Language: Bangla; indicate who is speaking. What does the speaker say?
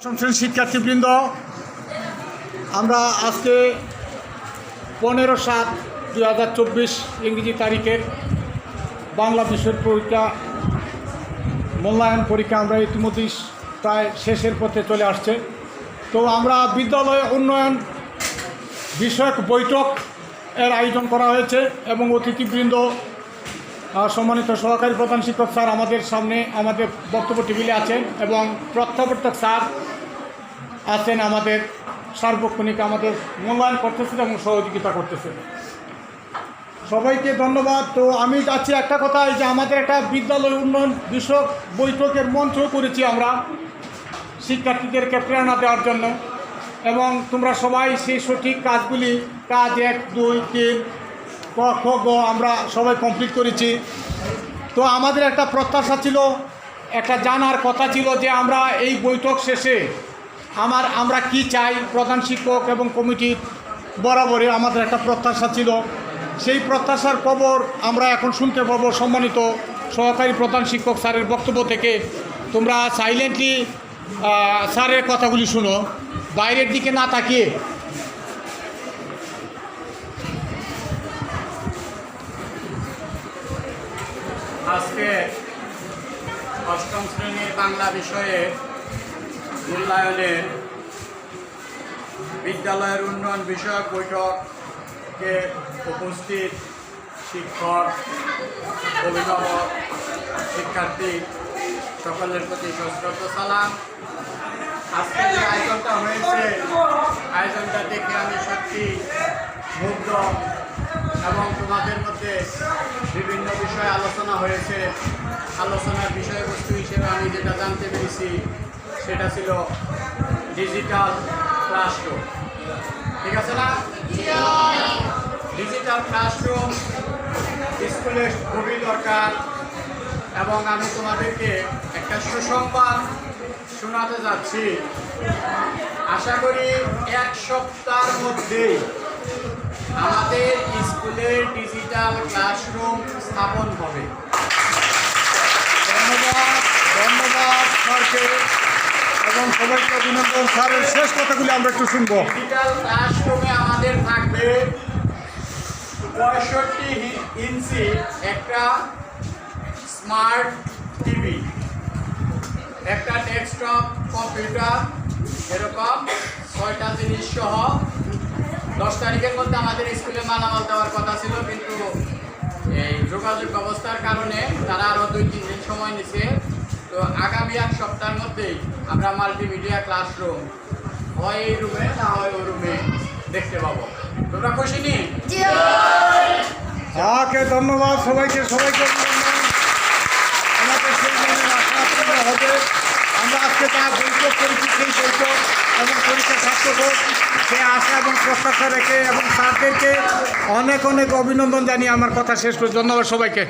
Speaker 1: শিক্ষার্থীবৃন্দ, আমরা আজকে 15/7/2024 ইংরেজি তারিখের বাংলা বিষয়ের পরীক্ষা মূল্যায়ন পরীক্ষা আমরা ইতিমধ্যেই প্রায় শেষের পথে চলে আসছে। তো আমরা বিদ্যালয় উন্নয়ন বিষয়ক বৈঠক এর আয়োজন করা হয়েছে এবং অতিথিবৃন্দ সম্মানিত সহকারী প্রধান শিক্ষক স্যার আমাদের সামনে আমাদের বক্তব্য টেবিলে আছেন এবং প্রত্যাবর্তক স্যার আছেন আমাদের সার্বক্ষণিক আমাদের মূল্যায়ন করতেছেন এবং সহযোগিতা করতেছেন। সবাইকে ধন্যবাদ। তো আমি যাচ্ছি একটা কথাই যে আমাদের একটা বিদ্যালয় উন্নয়ন বিষয়ক বৈঠকের মঞ্চ করেছি আমরা শিক্ষার্থীদেরকে প্রেরণা দেওয়ার জন্য, এবং তোমরা সবাই সেই সঠিক কাজগুলি কাজ 1, 2, 3 ক খ গ আমরা সবাই কমপ্লিট করেছি। তো আমাদের একটা প্রত্যাশা ছিল, একটা জানার কথা ছিল যে আমরা এই বৈঠক শেষে আমরা কি চাই, প্রধান শিক্ষক এবং কমিটির বরাবরই আমাদের একটা প্রত্যাশা ছিল। সেই প্রত্যাশার খবর আমরা এখন শুনতে পাবো সম্মানিত সহকারী প্রধান শিক্ষক স্যারের বক্তব্য থেকে। তোমরা সাইলেন্টলি স্যারের কথাগুলি শুনো, বাইরের দিকে না তাকিয়ে।
Speaker 2: আজকে অষ্টম শ্রেণীর বাংলা বিষয়ে মূল্যায়নের বিদ্যালয়ের উন্নয়ন বিষয়ক বৈঠকে উপস্থিত শিক্ষক, অভিভাবক, শিক্ষার্থী সকলের প্রতি সশ্রদ্ধ সালাম। আজকে যে আয়োজনটা হয়েছে, আয়োজনটা দেখে আমি সত্যি মুগ্ধ, এবং তোমাদের মধ্যে বিভিন্ন বিষয়ে আলোচনা হয়েছে। আলোচনার বিষয়বস্তু হিসেবে আমি যেটা জানতে পেরেছি সেটা ছিল ডিজিটাল ক্লাসরুম। ঠিক আছে না? ডিজিটাল ক্লাসরুম স্কুলে খুবই দরকার, এবং আমি তোমাদেরকে একটা সুসংবাদ শোনাতে যাচ্ছি। আশা করি 1 সপ্তাহের মধ্যেই আমাদের স্কুলে ডিজিটাল ক্লাসরুম স্থাপন হবে।
Speaker 1: ধন্যবাদ স্যারকে এবং সবাইকে অভিনন্দন। স্যারের শেষ কথাগুলি আমরা একটু শুনবো।
Speaker 2: ডিজিটাল ক্লাসরুমে আমাদের থাকবে 65 ইঞ্চি একটা স্মার্ট টিভি, একটা ডেস্কটপ কম্পিউটার, এরকম 6টা জিনিস সহ 10 তারিখের মধ্যে আমাদের স্কুলে মালামাল দেওয়ার কথা ছিল, কিন্তু এই যোগাযোগ ব্যবস্থার কারণে তারা আরও 2-3 দিন সময় নিছে। তো আগামী 1 সপ্তাহের মধ্যেই আমরা মাল্টিমিডিয়া ক্লাসরুম হয় এই রুমে না হয় ওই রুমে দেখতে পাবো। তোমরা খুশি নি?
Speaker 1: ধন্যবাদ সবাইকে অভিনন্দন। আমাদের সেই ধরনের আশা পূর্ণ হবে। আমরা আজকে যা বৈঠক করেছি সেই বৈঠক এবং পরীক্ষা সার্থক হোক সে আশা এবং প্রত্যাশা রেখে এবং স্যারদেরকে অনেক অভিনন্দন জানিয়ে আমার কথা শেষ করি। ধন্যবাদ সবাইকে।